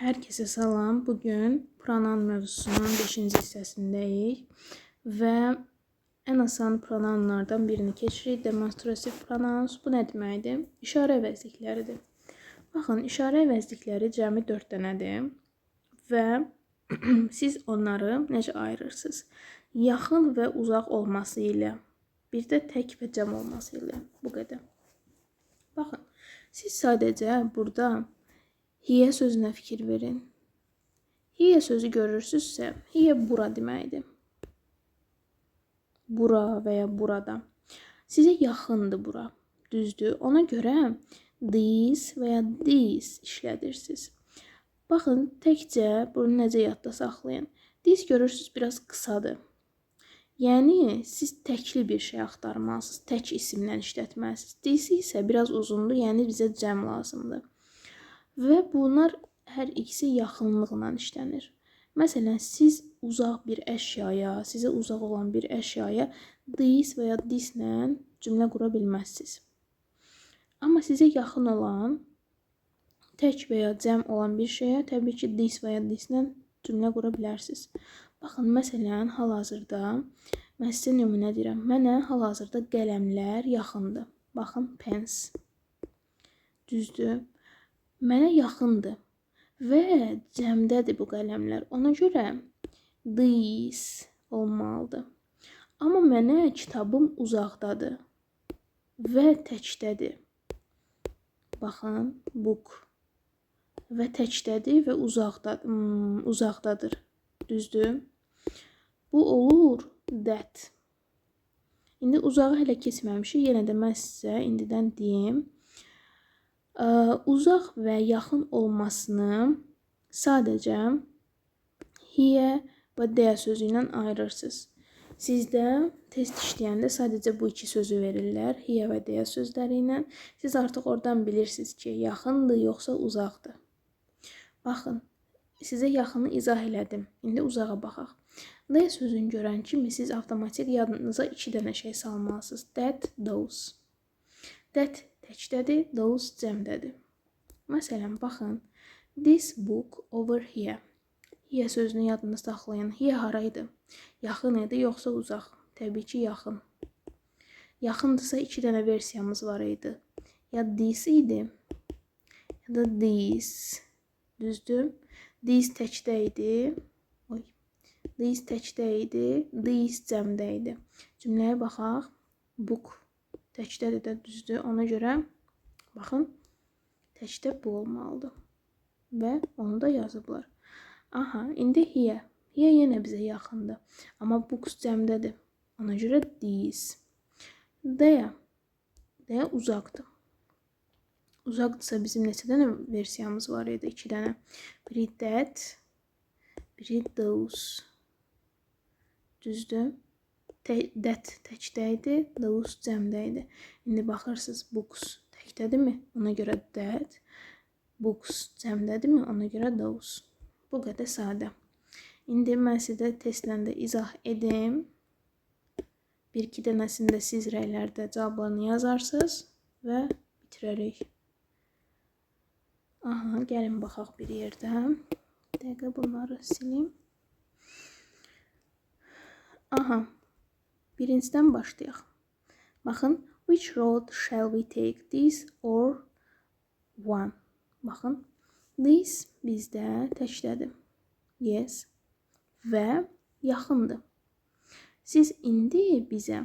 Herkese salam. Bugün pronoun mövzusunun 5-ci hissəsindəyik və ən asan pronounlardan birini keçirik. Demonstrativ pronouns. Bu nə deməkdir? İşarə əvəzlikləridir. Baxın, işarə əvəzlikləri cəmi 4 dənədir və siz onları necə ayırırsınız? Yaxın və uzaq olması ilə, bir də tək və cəm olması ilə. Bu qədər. Baxın, siz sadəcə burada hiyə sözünə fikir verin. Hiyə sözü görürsünüzsə, hiyə bura deməkdir. Bura və ya burada. Sizə yaxındır bura. Düzdür. Ona görə this və ya this işlədirsiniz. Baxın, təkcə bunu necə yadda saxlayın. This görürsünüz biraz qısadır. Yəni, siz təkli bir şey axtarmalısınız. Tək isimlə işlətməlisiniz. This isə biraz uzundur, yəni bizə cəm lazımdır. Və bunlar hər ikisi yaxınlıqla işlənir. Məsələn, siz uzaq bir əşyaya, sizə uzaq olan bir əşyaya this və ya this-lə cümlə qura bilməzsiniz. Amma sizə yaxın olan, tək və ya cəm olan bir şeyə təbii ki, this və ya this-lə cümlə qura bilərsiniz. Baxın, məsələn, hal-hazırda mən sizə nümunə deyirəm. Mənə hal-hazırda qələmlər yaxındır. Baxın, pens. Düzdür. Mənə yaxındır və cəmdədir bu qələmlər. Ona görə this olmalıdır. Amma mənə kitabım uzaqdadır və təkdədir. Baxın, book. Və təkdədir və uzaqdadır. Düzdür. Bu olur that. İndi uzağı hələ keçməmişik. Yenə də mən sizə indidən deyim. Uzaq və yaxın olmasını sadəcə here və there sözü ilə ayırırsınız. Sizdə test işləyəndə sadəcə bu iki sözü verirlər, here və there sözləri ilə. Siz artıq oradan bilirsiniz ki, yaxındır yoxsa uzaqdır. Baxın, sizə yaxını izah elədim. İndi uzağa baxaq. There sözünü görən kimi siz avtomatik yadınıza 2 dənə şey salmalısınız. That, those. That təkdədir, those cəmdədir. Məsələn, baxın. This book over here. Here sözünü yadında saxlayın. Here haraydı? Yaxın idi, yoxsa uzaq? Təbii ki, yaxın. Yaxındırsa 2 dənə versiyamız var idi. Ya this idi, ya da this. Düzdür? This təkdə idi. This təkdə idi, this cəmdə idi. Cümləyə baxaq. Book təkdədir də, düzdür. Ona görə, baxın, təkdə bu olmalıdır. Və onu da yazıblar. Aha, indi here. Here yenə bizə yaxındır. Amma books cəmdədir. Ona görə this. There. There uzaqdır. Uzaqdırsa bizim neçə dənə versiyamız var idi? 2 dənə. Biri that, biri those. Düzdür. That təkdə idi, those cəmdə idi. İndi baxırsınız, books təkdədirmi? Ona görə that. Books cəmdədirmi? Ona görə those. Bu qədər sadə. İndi mən sizə testlə də izah edim. 1-2 dənəsində siz rəylərdə cavablarını yazarsınız və bitirərik. Aha, gəlin baxaq bir yerdən. Dəqiqə bunları silim. Aha, birincidən başlayaq. Baxın, which road shall we take, this or one? Baxın, this bizdə təkdədir. Yes. Və yaxındır. Siz indi bizə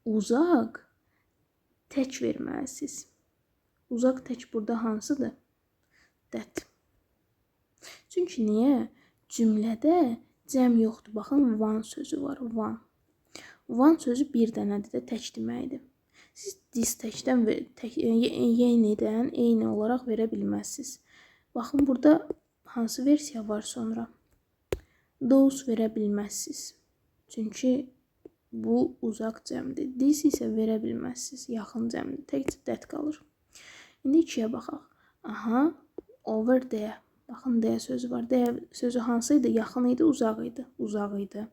uzaq tək verməlisiniz. Uzaq tək burada hansıdır? That. Çünki niyə? Cümlədə cəm yoxdur. Baxın, one sözü var. One. One sözü bir dənədir də tək deməkdir. Siz this təkdən və yenidən eyni olaraq verə bilməzsiniz. Baxın, burada hansı versiya var sonra? Those verə bilməzsiniz. Çünki bu uzaq cəmdir. This isə verə bilməzsiniz. Yaxın cəmdir. Təkcə that qalır. İndi 2-yə baxaq. Aha, over there. Baxın, there sözü var. There sözü hansıydı? Yaxın idi, uzaq idi. Uzaq idi.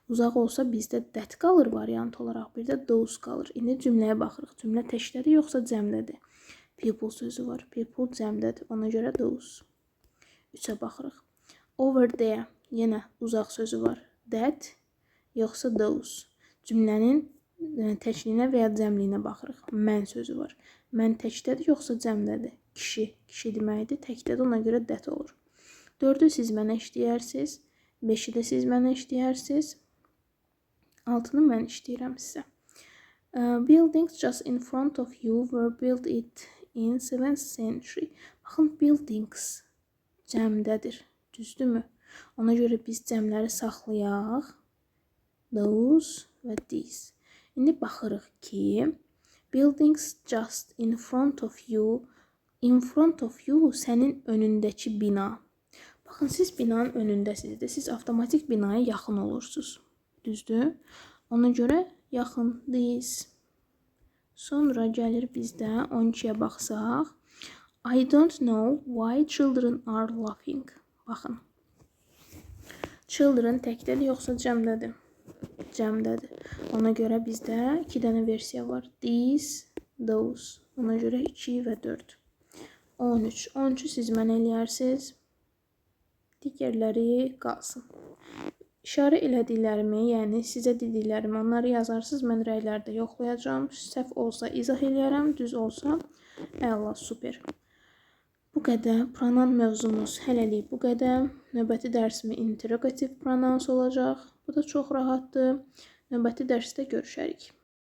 Uzaq olsa bizdə that qalır variant olaraq. Bir də those qalır. İndi cümləyə baxırıq. Cümlə təkdədir, yoxsa cəmdədir? People sözü var. People cəmdədir. Ona görə those. 3-ə baxırıq. Over there yenə uzaq sözü var. That yoxsa those. Cümlənin təklinə və ya cəmliyinə baxırıq. Mən sözü var. Mən təkdədir yoxsa cəmdədir? Kişi. Kişi deməkdir. Təkdədir, ona görə that olur. 4-ü siz mənə işləyərsiniz. 5-i də siz mənə işləyərsiniz. 6-nı mən işləyirəm sizə. Buildings just in front of you were built in 7th century. Baxın, buildings cəmdədir. Düzdürmü? Ona görə biz cəmləri saxlayaq. Those və these. İndi baxırıq ki, buildings just in front of you. In front of you sənin önündəki bina. Baxın, siz binanın önündəsiniz. Siz avtomatik binaya yaxın olursunuz. Düzdür? Ona görə yaxın these. Sonra gəlir bizdə 12-yə baxsaq. I don't know why children are laughing. Baxın. Children təkdədir yoxsa cəmdədir? Cəmdədir. Ona görə bizdə 2 dənə versiya var. These, those. Ona görə 2 və 4. 13. 13-ü siz mənə eləyərsiniz. Digərləri qalsın. İşarə elədiklərimi, yəni sizə dediklərimi, onları yazarsınız. Mən rəylərdə yoxlayacağım. Səhv olsa izah eləyərəm, düz olsa əla, super. Bu qədər pronoun mövzumuz hələlik bu qədər. Növbəti dərsimi interrogativ pronouns olacaq. Bu da çox rahatdır. Növbəti dərsdə görüşərik.